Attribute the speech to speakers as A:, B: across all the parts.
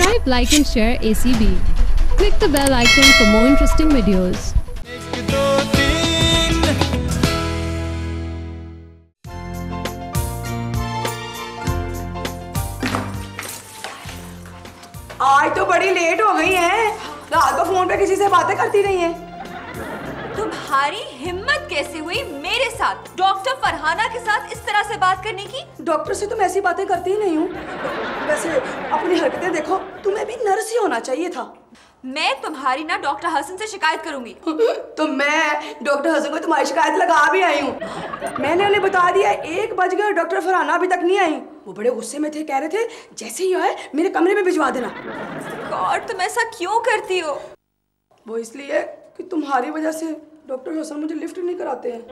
A: Subscribe, like and share ACB. Click the bell icon for more interesting videos.
B: आज तो बड़ी late हो गई है। रात को फोन पे किसी से बातें करती रही हैं।
C: तुम्हारी हिम्मत कैसे हुई मेरे साथ डॉक्टर फरहाना के साथ इस तरह से बात करने की? डॉक्टर से तुम ऐसी बातें करती ही नहीं हूँ।
B: वैसे अपनी हरकतें देखो, तुम्हें भी नर्स ही होना चाहिए था।
C: मैं तुम्हारी ना डॉक्टर हसन से शिकायत करूंगी।
B: तो मैं डॉक्टर हसन को तुम्हारी शिकायत लगा भी आई हूँ। मैंने उन्हें बता दिया 1 बज गया, डॉक्टर फरहाना अभी तक नहीं आई। वो बड़े गुस्से में थे, कह रहे थे जैसे ही आए मेरे कमरे में भिजवा देना।
C: गॉड, तुम ऐसा क्यों करती हो?
B: वो इसलिए कि तुम्हारी वजह से डॉक्टर हसन मुझे लिफ्ट नहीं कराते हैं।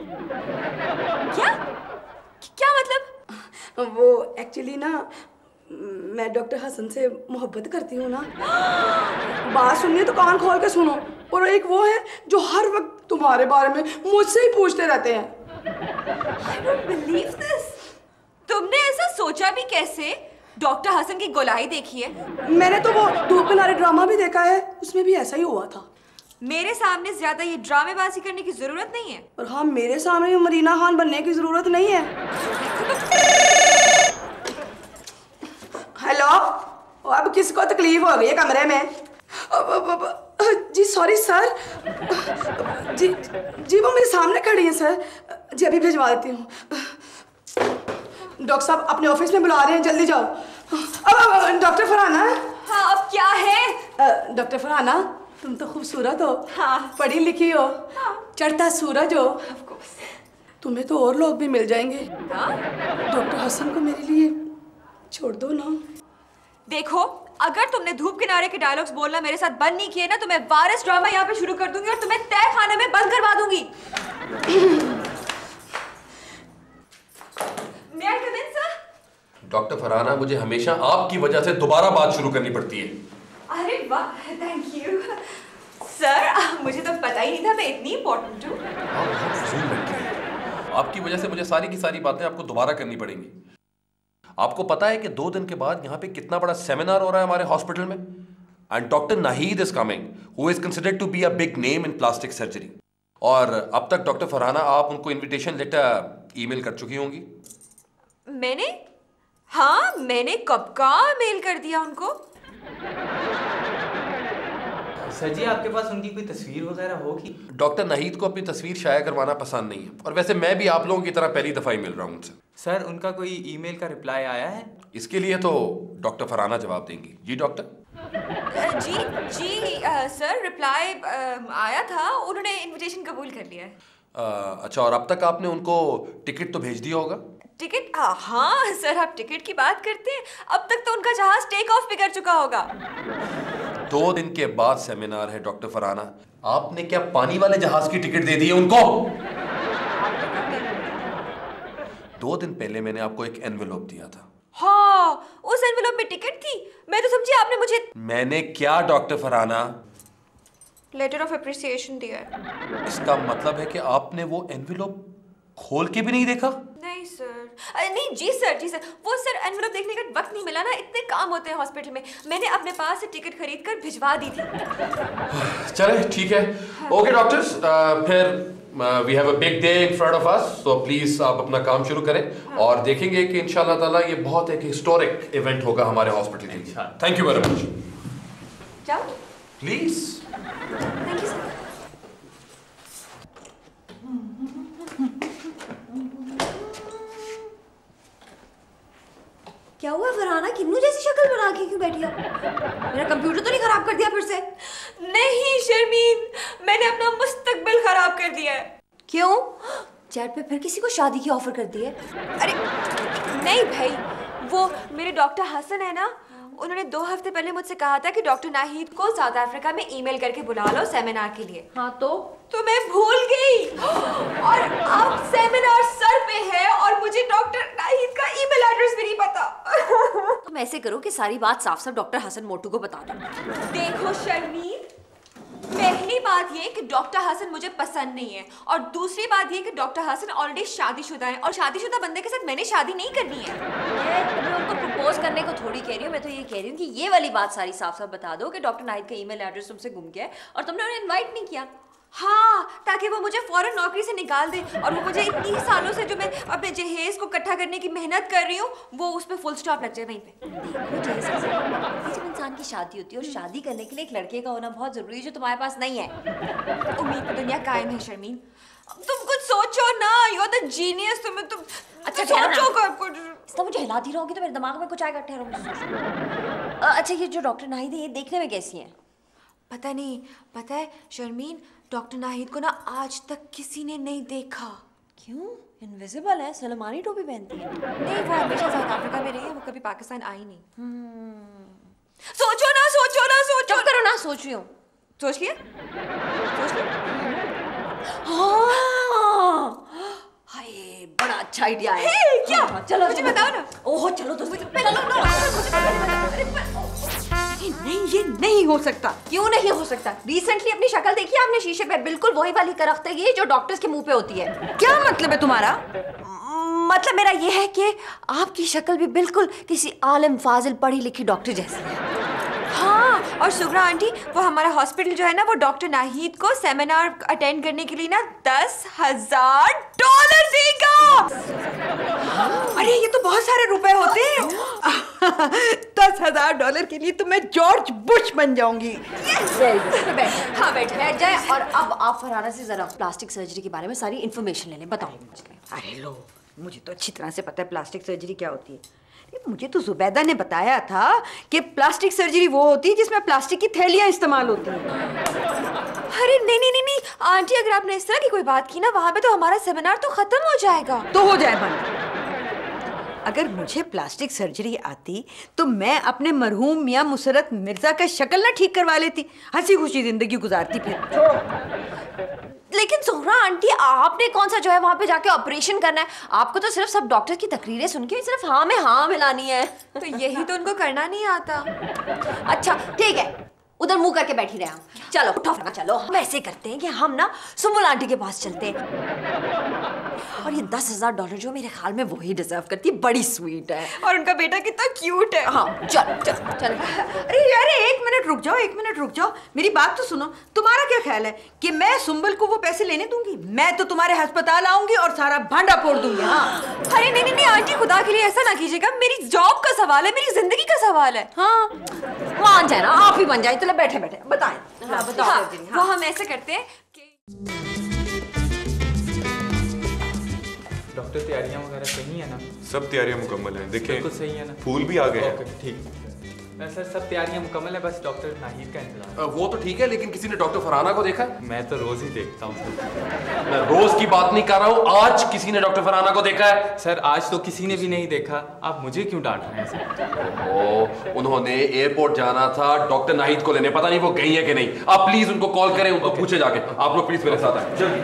C: क्या क्या मतलब?
B: वो एक्चुअली ना, मैं डॉक्टर हसन से मोहब्बत करती हूँ ना। बात सुनिए तो कान खोल के सुनो। और एक वो है जो हर वक्त तुम्हारे बारे में मुझसे ही पूछते रहते हैं।
C: I don't believe this. तुमने ऐसा सोचा भी कैसे? डॉक्टर हसन की गोलाई देखी है?
B: मैंने तो वो धूप किनारे ड्रामा भी देखा है, उसमें भी ऐसा ही हुआ था।
C: मेरे सामने ज्यादा ये ड्रामेबाजी करने की जरूरत नहीं है।
B: और हाँ, मेरे सामने मरीना खान बनने की जरूरत नहीं है। हेलो, अब किसको तकलीफ हो गई है कमरे में? जी सॉरी सर। जी वो मेरे सामने खड़ी है सर। जी अभी भिजवा देती हूँ। डॉक्टर साहब अपने ऑफिस में बुला रहे हैं, जल्दी जाओ। डॉक्टर फरहाना।
C: हाँ, अब क्या है?
B: डॉक्टर फरहाना, तुम तो खूबसूरत हो।
C: हाँ।
B: पढ़ी लिखी हो।
C: हाँ।
B: चढ़ता सूरज हो। तुम्हें तो और लोग भी मिल जाएंगे।
C: हाँ?
B: डॉक्टर हसन को मेरे लिए छोड़ दो ना।
C: देखो, अगर तुमने धूप किनारे के डायलॉग्स बोलना मेरे साथ बंद नहीं किए ना, तो मैं वारिस ड्रामा यहाँ पे शुरू कर दूंगी और तुम्हें तय खाने में बंद करवा दूंगी। May I come in, sir?
D: Doctor Farhana, मुझे हमेशा आपकी वजह से दोबारा बात शुरू करनी पड़ती है।
C: अरे वाह, थैंक यू सर। मुझे तो पता ही नहीं था मैं इतनी इम्पोर्टेंट हूँ।
D: आपकी वजह से मुझे सारी की सारी बातें आपको दोबारा करनी पड़ेंगी। आपको पता है कि 2 दिन के बाद यहाँ पे कितना बड़ा सेमिनार हो रहा है हमारे हॉस्पिटल में? And doctor Nahid is coming, who is considered to be a big name in plastic surgery. और अब तक डॉक्टर फरहाना, आप उनको इनविटेशन लेटर ईमेल कर चुकी होंगी।
C: मैंने? हाँ, मैंने कब का मेल कर दिया उनको।
E: सर जी, आपके पास उनकी कोई तस्वीर वगैरह होगी?
D: डॉक्टर नाहीद को अपनी तस्वीर शाया करवाना पसंद नहीं है, और वैसे मैं भी आप लोगों की तरह पहली दफा ही मिल रहा हूँ उनसे।
E: सर, उनका कोई ईमेल का रिप्लाई आया है?
D: इसके लिए तो डॉक्टर फरहाना जवाब देंगी। जी डॉक्टर।
C: जी सर, रिप्लाई आया था, उन्होंने इनविटेशन कबूल कर लिया है।
D: अच्छा, और अब तक आपने उनको टिकट तो भेज दिया होगा?
C: टिकट? हाँ सर, आप टिकट की बात करते हैं। अब तक तो उनका जहाज टेक ऑफ भी कर चुका होगा।
D: 2 दिन के बाद सेमिनार है डॉक्टर फरहाना, आपने क्या पानी वाले जहाज की टिकट दे दी है उनको? 2 दिन पहले मैंने आपको एक एनवेलप दिया था।
C: हाँ, उस एनवेलप में टिकट थी। मैं तो समझी आपने मुझे।
D: मैंने क्या doctor Farhana?
C: Letter of appreciation दिया है।
D: इसका मतलब है कि आपने वो एनवेलप खोल के भी नहीं देखा?
C: नहीं सर। नहीं जी सर, जी सर, वो सर एनवेलप देखने का वक्त नहीं मिला ना, इतने काम होते हैं हॉस्पिटल में। मैंने अपने पास से टिकट खरीद कर भिजवा दी थी।
D: चले ठीक है। ओके डॉक्टर्स, फिर we have a big day in front of us, so please आप अपना काम शुरू करें। और देखेंगे कि इंशाल्लाह ताला ये बहुत एक हिस्टोरिक इवेंट होगा हमारे हॉस्पिटल के लिए। Thank you very much.
C: जाओ
D: प्लीज।
C: Thank you sir. क्या हुआ फरहाना, किन्नू जैसी शक्ल बना के क्यों बैठी हो? मेरा कंप्यूटर तो नहीं खराब कर दिया फिर से? नहीं शर्मीन, मैंने अपना मुस्तकबिल खराब कर दिया है। क्यों? चैट पे फिर किसी को शादी की ऑफर कर दी है? अरे नहीं भाई, वो मेरे डॉक्टर हसन है ना, उन्होंने 2 हफ्ते पहले मुझसे कहा था कि डॉक्टर नाहीद को साउथ अफ्रीका में ईमेल करके बुला लो सेमिनार के लिए। हाँ तो मैं भूल गई, और अब सेमिनार सर पे है और मुझे डॉक्टर नाहीद का ईमेल एड्रेस भी नहीं पता। तुम ऐसे करो कि सारी बात साफ साफ डॉक्टर हसन मोटू को बता दो। देखो शर्मीन, पहली बात ये कि डॉक्टर हसन मुझे पसंद नहीं है, और दूसरी बात ये कि डॉक्टर हसन ऑलरेडी शादीशुदा है, और शादीशुदा बंदे के साथ मैंने शादी नहीं करनी है।
F: मैं उनको प्रपोज करने को थोड़ी कह रही हूँ, मैं तो ये कह रही हूँ कि ये वाली बात सारी साफ साफ बता दो कि डॉक्टर नाहिद का ईमेल एड्रेस तुमसे गुम गया है और तुमने उन्हें इनवाइट नहीं किया।
C: हाँ, ताकि वो मुझे फौरन नौकरी से निकाल दे, और वो मुझे इतनी सालों से जो मैं अपने जहेज को इकट्ठा करने की मेहनत कर रही हूँ वो उस पर फुल स्टॉप लग जाए वहीं पे।
F: जब इंसान की शादी होती है और शादी करने के लिए एक लड़के का होना बहुत जरूरी है जो तुम्हारे पास नहीं है।
C: उम्मीद की दुनिया कायम है शर्मीन, तुम कुछ सोचो ना, यू आर द जीनियस। तुम
F: अच्छा
C: सोचो कुछ।
F: इसलिए मुझे हिलाती रहोगी तो मेरे दिमाग में कुछ आएगा, ठहरो। अच्छा ये जो डॉक्टर नाहिद है ये देखने में कैसी हैं?
C: पता नहीं, पता है शर्मीन, डॉक्टर नाहिद को ना आज तक किसी ने नहीं देखा।
F: क्यों? इनविजिबल है, सलमानी टोपी पहनती है।
C: नहीं, वो हमेशा साउथ अफ्रीका में रही है, वो कभी पाकिस्तान आई नहीं। सोचो ना, सोचो ना, सोचो।
F: चुप करो ना, सोच रही हूँ।
C: सोच लिया? सोच लिया?
F: हाँ, हाय बड़ा अच्छा आइडिया है।
C: क्या?
F: चलो
C: मुझे बताओ ना।
F: ओह चलो तो
C: नहीं, ये नहीं हो सकता।
F: क्यों नहीं हो सकता? रिसेंटली अपनी शक्ल देखी आपने शीशे पे? बिल्कुल वही वाली करख्तगी जो डॉक्टर्स के मुंह पे होती है।
C: क्या मतलब है तुम्हारा? मतलब मेरा ये है कि आपकी शक्ल भी बिल्कुल
F: किसी आलिम फाजिल पढ़ी लिखी डॉक्टर जैसी है।
C: हाँ, और सुगरा आंटी, वो हमारा हॉस्पिटल जो है ना, वो डॉक्टर नाहिद को सेमिनार अटेंड करने के लिए ना $10,000 देगा। अरे ये तो बहुत सारे रुपए होते हैं।
B: $10,000 के लिए तो मैं जॉर्ज बुश बन जाऊंगी।
F: हाँ बैठ जाए। और अब आप फरहाना से जरा प्लास्टिक सर्जरी के बारे में सारी इन्फॉर्मेशन ले लें, बताओ मुझे।
B: अरे लो, मुझे तो अच्छी तरह से पता है प्लास्टिक सर्जरी क्या होती है। मुझे तो जुबैदा ने बताया था कि प्लास्टिक सर्जरी वो होती है जिसमें प्लास्टिक की थैलियां इस्तेमाल होती हैं।
C: अरे नहीं नहीं नहीं नहीं आंटी, अगर आपने इस तरह की कोई बात की ना, वहां पे तो हमारा सेमिनार तो खत्म हो जाएगा।
B: तो हो जाए बंद। अगर मुझे प्लास्टिक सर्जरी आती तो मैं अपने मरहूम मियां मुसरत मिर्जा का शक्ल ना ठीक करवा लेती, हंसी खुशी जिंदगी गुजारती फिर।
F: लेकिन ज़ोहरा आंटी, आपने कौन सा जो है वहाँ पे जाके ऑपरेशन करना है? आपको तो सिर्फ सब डॉक्टर की तकरीरें सुन के सिर्फ हाँ में हाँ मिलानी है।
C: तो यही तो उनको करना नहीं आता।
F: अच्छा ठीक है, उधर मुंह करके बैठी रहे हम। चलो उठो, चलो हम ऐसे करते हैं कि हम ना सुम्बुल आंटी के पास चलते हैं, और ये $10,000 जो मेरे ख्याल में वही डिजर्व करती है, बड़ी स्वीट है
C: और उनका बेटा कितना क्यूट है।
F: हाँ चलो चलो चलो।
B: अरे एक मिनट रुक जाओ, मेरी बात तो सुनो। तुम्हारा क्या ख्याल है कि मैं सुंबल को वो पैसे लेने दूंगी? मैं तो तुम्हारे अस्पताल आऊंगी और सारा भांडा फोड़ दूंगी। हाँ
C: अरे नहीं नहीं नहीं आंटी, खुदा के लिए ऐसा ना कीजिएगा, मेरी जॉब का सवाल है, मेरी जिंदगी का सवाल है।
F: हाँ मान जाए ना, आप ही बन जाए। चलो बैठे बैठे बताएं।
C: हाँ, बताओ। हाँ, वो हम ऐसे करते हैं कि
E: डॉक्टर तैयारियां वगैरह सही है ना?
G: सब तैयारियां मुकम्मल हैं। देखिए
E: बिल्कुल सही है ना?
G: फूल भी आ गए हैं।
E: ओके ठीक। सर सब तैयारियां मुकम्मल है, बस डॉक्टर नाहिद का इंतजार।
D: वो तो ठीक है, लेकिन किसी ने डॉक्टर फरहाना को देखा?
E: मैं तो रोज ही देखता हूँ।
D: मैं रोज की बात नहीं कर रहा हूँ, आज किसी ने डॉक्टर फरहाना को देखा है?
E: सर आज तो किसी ने भी नहीं देखा, आप मुझे क्यों डांट रहे हैं सर?
D: ओह, उन्होंने एयरपोर्ट जाना था डॉक्टर नाहिद को लेने, पता नहीं वो गई है कि नहीं। आप प्लीज उनको कॉल करें, उनको पूछे जाके। आप लोग प्लीज मेरे साथ आए जल्दी।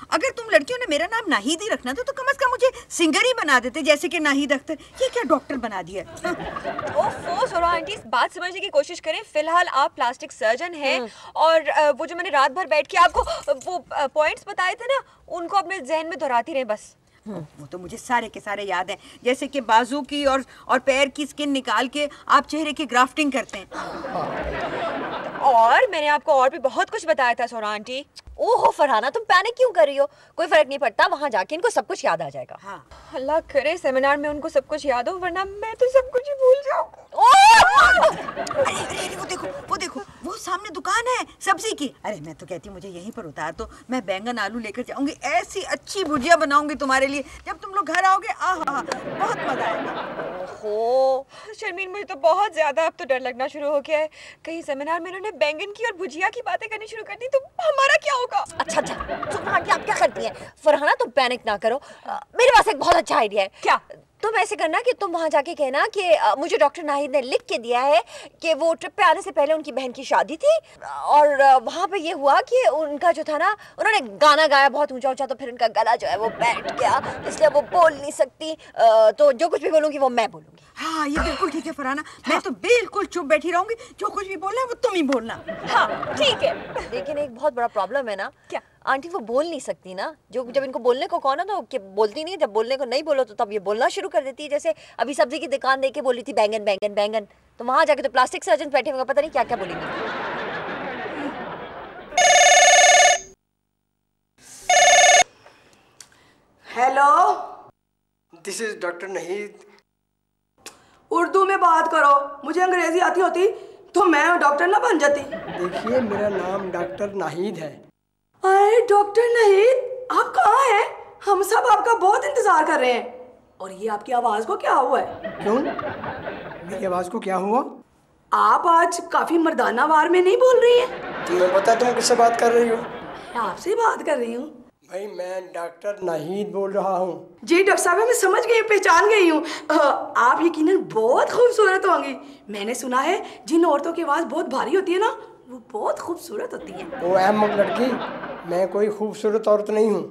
B: अगर तुम लड़कियों ने मेरा नाम नाहिद ही रखना था तो कम से कम मुझे सिंगर ही बना देते, जैसे कि नाहिद अख्तर। ये क्या डॉक्टर बना दिया?
C: ओफो ज़ोहरा आंटी, इस बात समझने की कोशिश करें। फिलहाल आप प्लास्टिक सर्जन हैं, और वो जो मैंने रात भर बैठ के आपको वो पॉइंट्स बताए थे ना, उनको अपने जहन में दोहराती रहे बस।
B: वो तो मुझे सारे के सारे याद हैं, जैसे कि बाजू की और पैर की स्किन निकाल के आप चेहरे की ग्राफ्टिंग करते हैं।
C: और मैंने आपको और भी बहुत कुछ बताया था ज़ोहरा आंटी।
F: ओहो फरहाना, तुम पैनिक क्यों कर रही हो? कोई फर्क नहीं पड़ता, वहाँ जाके इनको सब कुछ याद आ जाएगा।
B: हाँ।
C: अल्लाह करे सेमिनार में उनको सब कुछ याद हो, वरना मैं तो सब कुछ ही भूल जाऊँ।
B: अरे वो देखो वो सामने दुकान है सब्जी की। अरे मैं तो कहती मुझे यहीं पर उतार दो, मैं बैंगन आलू लेकर जाऊंगी, ऐसी अच्छी भुजिया बनाऊंगी तुम्हारे लिए, जब तुम लोग घर आओगे आहा बहुत मजा आएगा।
C: ओहो शर्मीन, मुझे तो बहुत ज्यादा अब तो डर लगना शुरू हो गया है, कहीं सेमिनार में इन्होंने बैंगन की और भुजिया की बातें करनी शुरू कर दी तो हमारा क्या होगा?
F: अच्छा तुम आंटी आप क्या करती हैं? फरहाना तुम पैनिक ना करो, मेरे पास एक बहुत अच्छा आइडिया है।
C: क्या?
F: तुम ऐसे करना कि तुम वहाँ जाके कहना कि मुझे डॉक्टर नाहिद ने लिख के दिया है कि वो ट्रिप पे आने से पहले उनकी बहन की शादी थी, और वहाँ पे ये हुआ कि उनका जो था ना, उन्होंने गाना गाया बहुत ऊंचा ऊंचा, तो फिर उनका गला जो है वो बैठ गया, इसलिए वो बोल नहीं सकती, तो जो कुछ भी बोलूँगी वो मैं बोलूँगी।
H: हाँ ये बिल्कुल ठीक है फरहाना, मैं तो बिल्कुल चुप बैठी रहूंगी, जो कुछ भी बोलना है वो तुम ही बोलना।
F: हाँ ठीक है, लेकिन एक बहुत बड़ा प्रॉब्लम है ना। क्या? आंटी वो बोल नहीं सकती ना, जो जब इनको बोलने को कहो ना तो बोलती नहीं, जब बोलने को नहीं बोलो तो तब ये बोलना शुरू कर देती है। जैसे अभी सब्जी की दुकान देके बोली थी बैंगन बैंगन बैंगन, तो वहां जाके तो प्लास्टिक सर्जन बैठे हुए, पता नहीं क्या क्या बोलेंगे।
B: Hello,
I: this is doctor Nahid.
B: Urdu में बात करो, मुझे अंग्रेजी आती होती तो मैं डॉक्टर ना बन जाती।
I: देखिए मेरा नाम डॉक्टर नाहिद है।
B: अरे डॉक्टर नाहिद, आप कहाँ हैं? हम सब आपका बहुत इंतजार कर रहे हैं। और ये आपकी आवाज को क्या हुआ है?
I: क्यों? मेरी आवाज को क्या हुआ?
B: आप आज काफी मर्दाना वार में नहीं बोल रही हैं।
I: तुम्हें पता तुम किससे बात कर रही हो?
B: आपसे बात कर रही हूँ।
I: भाई मैं डॉक्टर नाहिद बोल रहा हूँ।
B: जी डॉक्टर साहब, मैं समझ गई, पहचान गई हूँ। आप यकीनन बहुत खूबसूरत होंगी। मैंने सुना है जिन औरतों की आवाज बहुत भारी होती है ना, वो बहुत खूबसूरत होती है।
I: ओ अहमक लड़की, मैं कोई खूबसूरत औरत नहीं हूँ।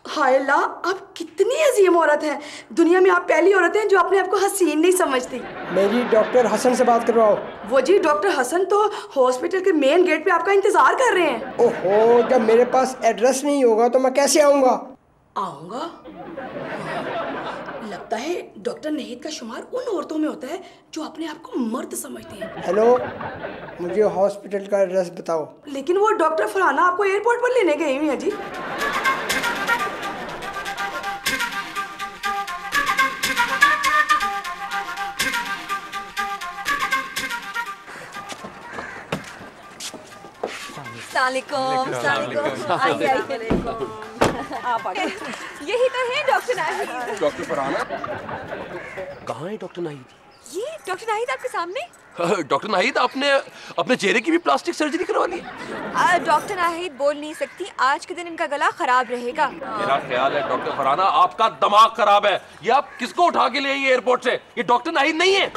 B: हाय अल्लाह, आप कितनी अजीम औरत हैं। दुनिया में आप पहली औरत हैं जो अपने आप को हसीन नहीं समझती।
I: मेरी डॉक्टर हसन से बात करवाओ।
B: वो जी डॉक्टर हसन तो हॉस्पिटल के मेन गेट पे आपका इंतजार कर रहे हैं।
I: ओहो, जब मेरे पास एड्रेस नहीं होगा तो मैं कैसे आऊँगा?
B: आऊँगा? लगता है डॉक्टर नाहिद का शुमार उन औरतों में होता है जो अपने आप को मर्द समझती हैं।
I: हेलो, मुझे हॉस्पिटल का एड्रेस बताओ।
B: लेकिन वो डॉक्टर फरहाना आपको एयरपोर्ट पर लेने गई हुई है जी।
F: आप आ गए। यही तो है डॉक्टर नाहिद।
D: डॉक्टर फरहाना कहाँ है? डॉक्टर नाहिद,
F: ये डॉक्टर नाहिद आपके सामने।
D: डॉक्टर नाहिद, आपने अपने चेहरे की भी प्लास्टिक सर्जरी करवा ली?
C: डॉक्टर नाहिद बोल नहीं सकती, आज के दिन इनका गला खराब रहेगा।
D: मेरा ख्याल है डॉक्टर फरहाना आपका दिमाग खराब है। ये आप किसको उठा के ले आई एयरपोर्ट से? ये डॉक्टर नाहिद नहीं है।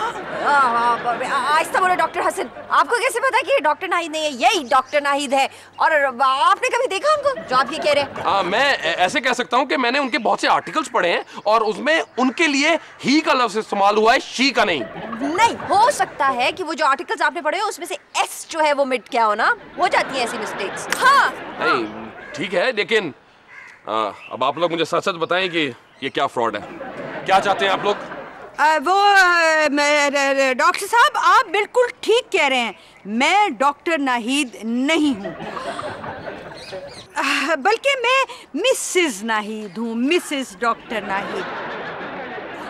F: आहिस्ता बोलो डॉक्टर हसन, आपको कैसे पता कि ये डॉक्टर नाहिद नहीं है? यही डॉक्टर नाहिद है। और आपने कभी देखा उनको जो आप ये कह रहे हैं?
D: मैं ऐसे कह सकता हूँ कि मैंने उनके बहुत से आर्टिकल्स पढ़े हैं और उसमें उनके लिए ही का लफ्ज इस्तेमाल हुआ है, शी का नहीं।
F: नहीं हो सकता है कि वो जो आर्टिकल्स आपने पढ़े हो उसमें से एस जो है वो मिट गया हो ना, हो जाती है ऐसी मिस्टेक्स। हाँ
D: नहीं ठीक है, लेकिन अब आप लोग मुझे सच सच बताएं कि ये क्या फ्रॉड है, क्या चाहते हैं आप लोग?
H: डॉक्टर साहब आप बिल्कुल ठीक कह रहे हैं, मैं डॉक्टर नाहिद नहीं हूँ, बल्कि मैं मिसेस नाहिद हूँ, मिसेस डॉक्टर नाहिद।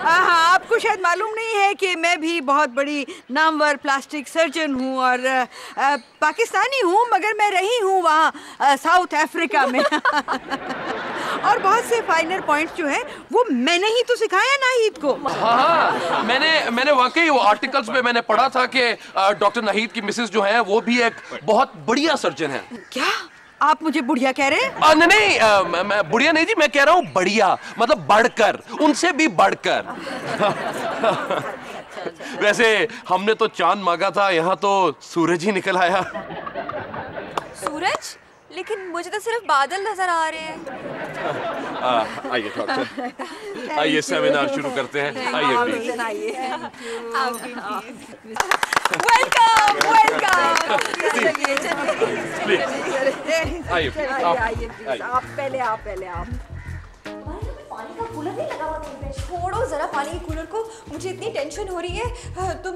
H: हाँ, आपको शायद मालूम नहीं है कि मैं भी बहुत बड़ी नामवर प्लास्टिक सर्जन हूँ और पाकिस्तानी हूँ, मगर मैं रही हूँ वहाँ साउथ अफ्रीका में और बहुत से फाइनर पॉइंट्स जो हैं वो मैंने ही तो सिखाया नाहिद को।
D: हाँ, मैंने वाकई वो आर्टिकल्स में मैंने पढ़ा था कि डॉक्टर नाहिद की मिसेस जो है वो भी एक बहुत बढ़िया सर्जन है।
H: क्या आप मुझे बुढ़िया कह रहे हैं?
D: नहीं, मैं बुढ़िया नहीं जी, मैं कह रहा हूँ बढ़िया, मतलब बढ़कर, उनसे भी बढ़कर। वैसे हमने तो चांद मांगा था, यहाँ तो सूरज ही निकल आया।
C: सूरज? लेकिन मुझे तो सिर्फ बादल नजर आ रहे हैं।
D: आइए डॉक्टर, आइए सेमिनार शुरू करते हैं। आइए
C: वेलकम वेलकम।
D: आइए
F: आप पहले आप पानी का कूलर नहीं लगा हुआ कहीं पे?
C: छोड़ो जरा पानी के कूलर को, मुझे इतनी टेंशन हो रही है। तुम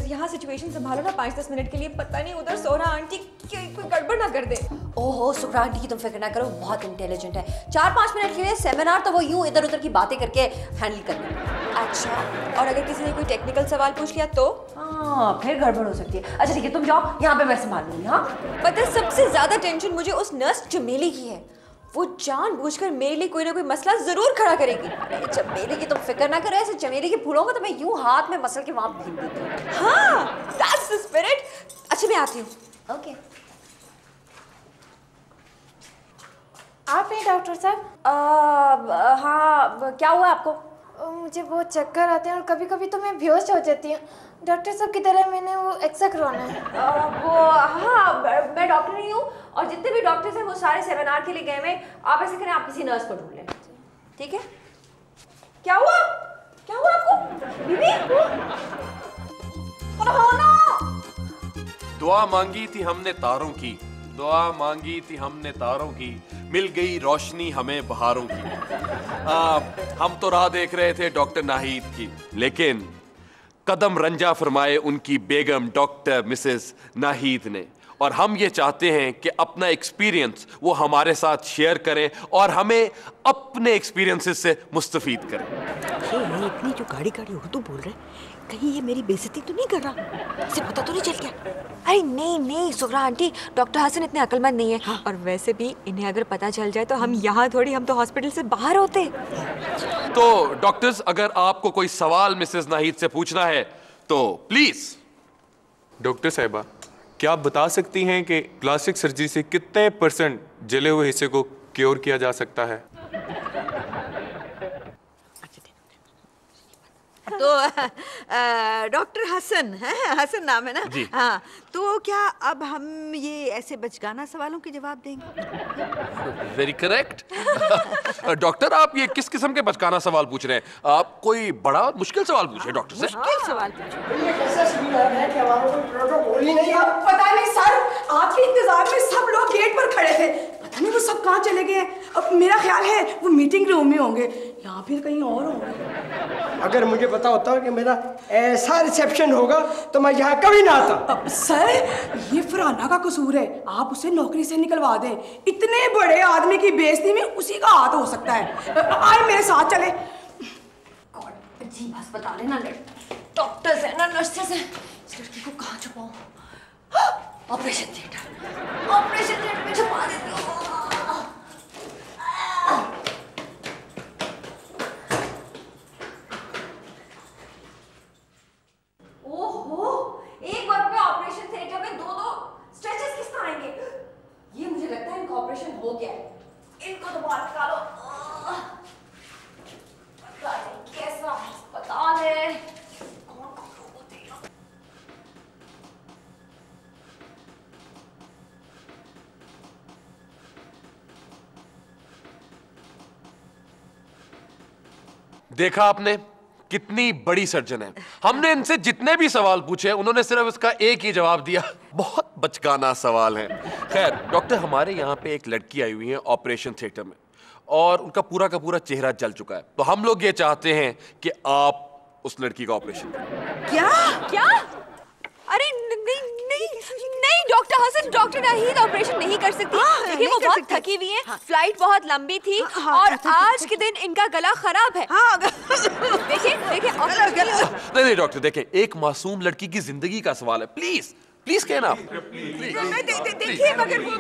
C: यहाँ सिचुएशन संभालो ना 5-10 मिनट के लिए, पता नहीं उधर सोहरा आंटी कोई गड़बड़ ना कर दे।
F: ओहो सुखरा आंटी की तुम फिक्र ना करो, बहुत इंटेलिजेंट है। 4-5 मिनट के लिए सेमिनार तो वो यूं इधर उधर की बातें करके हैंडल कर ले।
C: अच्छा, और अगर किसी ने कोई टेक्निकल सवाल पूछ लिया तो?
F: हाँ फिर गड़बड़ हो सकती है। अच्छा ठीक है, तुम जाओ, यहाँ पे मैं संभाल लूंगी। हाँ
C: पता है सबसे ज्यादा टेंशन मुझे उस नर्स चमेली की है। वो जानबूझकर मेरे लिए कोई ना कोई मसला जरूर खड़ा करेगी।
F: अरे चमेली की तुम फिक्र ना करो, ऐसे चमेली के फूलों को तो मैं यूं हाथ में मसल के वहां भीग देती हूँ।
C: हाँ that's the spirit। अच्छा मैं आती हूँ।
F: ओके
J: आप हैं डॉक्टर साहब?
F: हाँ क्या हुआ आपको?
J: मुझे बहुत चक्कर आते हैं और कभी कभी तो मैं बेहोश हो जाती हूँ। डॉक्टर साहब की तरह मैंने वो एक्सरे करवाना है।
F: हाँ मैं डॉक्टर नहीं हूँ और जितने भी डॉक्टर्स हैं वो सारे सेमिनार के लिए गए हैं। आप ऐसे करें, आप किसी नर्स को ढूंढ लें, ठीक है? क्या हुआ?
C: क्या हुआ आपको बीबी?
D: दुआ मांगी थी हमने तारों की, दुआ मांगी थी हमने तारों की, मिल गई रोशनी हमें बहारों की। हम तो राह देख रहे थे डॉक्टर नाहीद की, लेकिन कदम रंजा फरमाए उनकी बेगम डॉक्टर मिसेस नाहीद ने, और हम ये चाहते हैं कि अपना एक्सपीरियंस वो हमारे साथ शेयर करें और हमें अपने एक्सपीरियंसेस से मुस्तफीद करें।
F: ये इतनी जो गाड़ी गाड़ी उर्दू बोल रहे, कहीं ये मेरी बेइज्जती तो नहीं कर रहा? इसे पता तो नहीं चल गया? अरे नहीं नहीं सुगरा आंटी, डॉक्टर हसन इतने अक्लमंद नहीं है। हाँ। और वैसे भी इन्हें अगर पता चल जाए तो हम यहाँ थोड़ी, हम तो हॉस्पिटल से बाहर होते।
D: तो डॉक्टर्स, अगर आपको कोई सवाल मिसेस नाहीद से पूछना है तो प्लीज।
G: डॉक्टर साहिबा, क्या आप बता सकती हैं कि प्लास्टिक सर्जरी से कितने % जले हुए हिस्से को क्योर किया जा सकता है?
H: तो डॉक्टर हसन है, हसन नाम है ना?
D: जी।
H: हाँ, तो क्या अब हम ये ऐसे बचकाना सवालों के जवाब देंगे?
D: Very correct. डॉक्टर, आप ये किस किस्म के बचकाना सवाल पूछ रहे हैं? आप कोई बड़ा और मुश्किल सवाल पूछे डॉक्टर से।
H: मुश्किल सवाल पूछो।
I: ये कैसा सेमिनार है कि हमारा कोई प्रोटोकॉल ही नहीं है?
B: पता नहीं सर, आपके इंतजार में सब लोग गेट पर खड़े थे, पता नहीं वो सब कहाँ चले गए। अब मेरा ख्याल है वो मीटिंग रूम में होंगे या फिर कहीं और होंगे।
I: अगर मुझे पता होता कि मेरा ऐसा रिसेप्शन होगा तो मैं यहाँ कभी ना आता।
B: सर, ये फरहाना का कसूर है, आप उसे नौकरी से निकलवा दें। इतने बड़े आदमी की बेइज्जती में उसी का हाथ हो सकता है। आए मेरे साथ चले।
C: जी अस्पताल है ना, डॉक्टर्स है ना, नर्सेस है, इस लड़की को कहाँ छुपाऊं? ऑपरेशन थिएटर, ऑपरेशन थिएटर में छुपा देती हूँ। ओहो, एक वक्त में ऑपरेशन थिएटर में दो स्ट्रेचर्स किस तरह आएंगे? ये मुझे लगता है इनका ऑपरेशन हो गया है, इनको तो बाहर निकालो। पता नहीं कैसा अस्पताल है, कौन कौन लोग होते हैं।
D: देखा आपने, कितनी बड़ी सर्जन है। हमने इनसे जितने भी सवाल पूछे उन्होंने सिर्फ इसका एक ही जवाब दिया, बहुत बचकाना सवाल है। खैर डॉक्टर, हमारे यहाँ पे एक लड़की आई हुई है ऑपरेशन थिएटर में, और उनका पूरा का पूरा चेहरा जल चुका है। तो हम लोग ये चाहते हैं कि आप उस लड़की का ऑपरेशन करें।
H: क्या?
C: क्या? अरे नहीं नहीं नहीं doctor Hasan, doctor Nahid operation नहीं कर सकती। देखिए वो बहुत थकी हुई हैं, फ्लाइट बहुत लंबी थी और आज के दिन इनका गला खराब है। देखिए देखिए
D: नहीं डॉक्टर, देखें, एक मासूम लड़की की जिंदगी का सवाल है, प्लीज प्लीज कहना आप।
H: देखिए मगर वो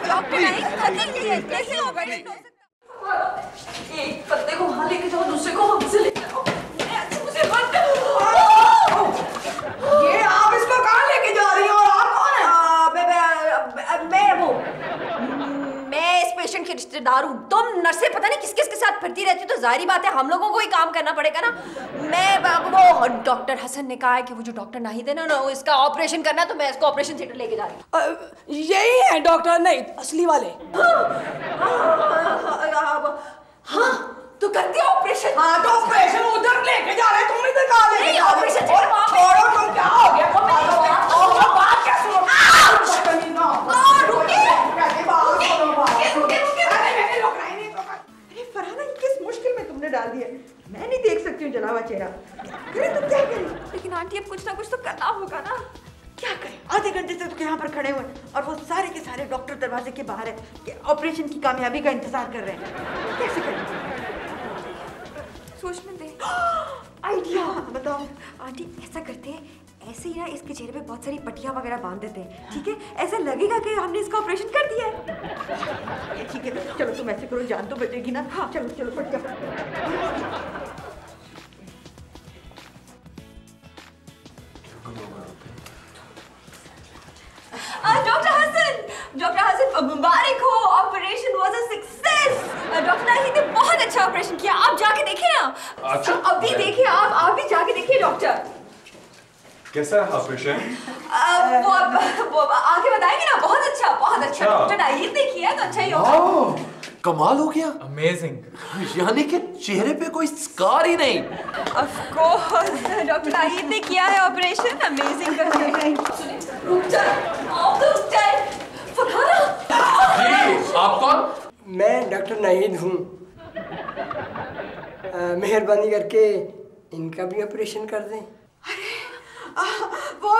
C: डॉक्टर नाहीद थकी हुई है, कैसे होगा? एक बंदे को वहां लेके जाओ, दूसरे को हमसे लेके आओ। मुझे मत
B: ये आप इसको कहाँ लेके जा रही हो और आप कौन है?
C: मैं इस पेशेंट के रिश्तेदार हूँ। तुम नर्सें पता नहीं किस किस के साथ फिरती रहती हो, तो जाहिर बात है हम लोगों को ही काम करना पड़ेगा ना। मैं वो डॉक्टर हसन ने कहा है कि वो जो डॉक्टर नाहीद है ना, इसका ऑपरेशन करना, तो मैं इसको ऑपरेशन थिएटर लेके जा रही हूँ।
B: यही है डॉक्टर नाहीद असली वाले।
C: हाँ तो करती ऑपरेशन।
B: हाँ तो ऑपरेशन उधर लेके जा रहे, तुम इधर कहाँ लेके जा रहे?
C: ऑपरेशन
B: छोड़ो, तुम क्या हो गया? बात क्या सुनो?
H: अरे फरहाना, ये किस मुश्किल में तुमने डाल दिया? मैं नहीं देख सकती हूँ जला हुआ चेहरा। करे तो क्या करें?
C: लेकिन आंटी अब कुछ ना कुछ तो करना होगा ना।
H: क्या करें? आधे घंटे से तो यहाँ पर खड़े हुए और वो सारे के सारे डॉक्टर दरवाजे के बाहर है कि ऑपरेशन की कामयाबी का इंतजार कर रहे हैं। कैसे करें?
C: सोचने दे।
H: आइडिया बताओ।
C: आंटी ऐसा करते हैं, ऐसे ही ना इसके चेहरे पे बहुत सारी पट्टियां वगैरह बांध देते हैं, ठीक है? ऐसा लगेगा कि हमने इसका ऑपरेशन कर दिया है।
H: ठीक है, चलो तुम ऐसे करो, जान तो बचेगी ना। हाँ चलो चलो पट्टियां।
C: डॉक्टर हसन मुबारक हो, operation was a success. Doctor Nahid ने बहुत अच्छा ऑपरेशन किया, आप जाके देखिए ना।
D: अच्छा,
C: अभी देखिए, आप भी जाके देखिए डॉक्टर।
G: कैसा है ऑपरेशन?
C: वो आगे बताएंगे ना। बहुत अच्छा, बहुत अच्छा। डॉक्टर नाहीद ने किया तो अच्छा ही होगा।
D: कमाल हो गया।
E: अमेजिंग।
D: यानी कि चेहरे पे कोई स्कार ही नहीं।
C: ऑफ कोर्स डॉक्टर नाहिद ने किया है ऑपरेशन। अमेजिंग कर रहे हैं। रुक जाए, आप तो रुक जाए। फरहाना
D: जी, आप कौन?
I: मैं डॉक्टर नाहिद हूँ। मेहरबानी करके इनका भी ऑपरेशन कर दें।
B: वो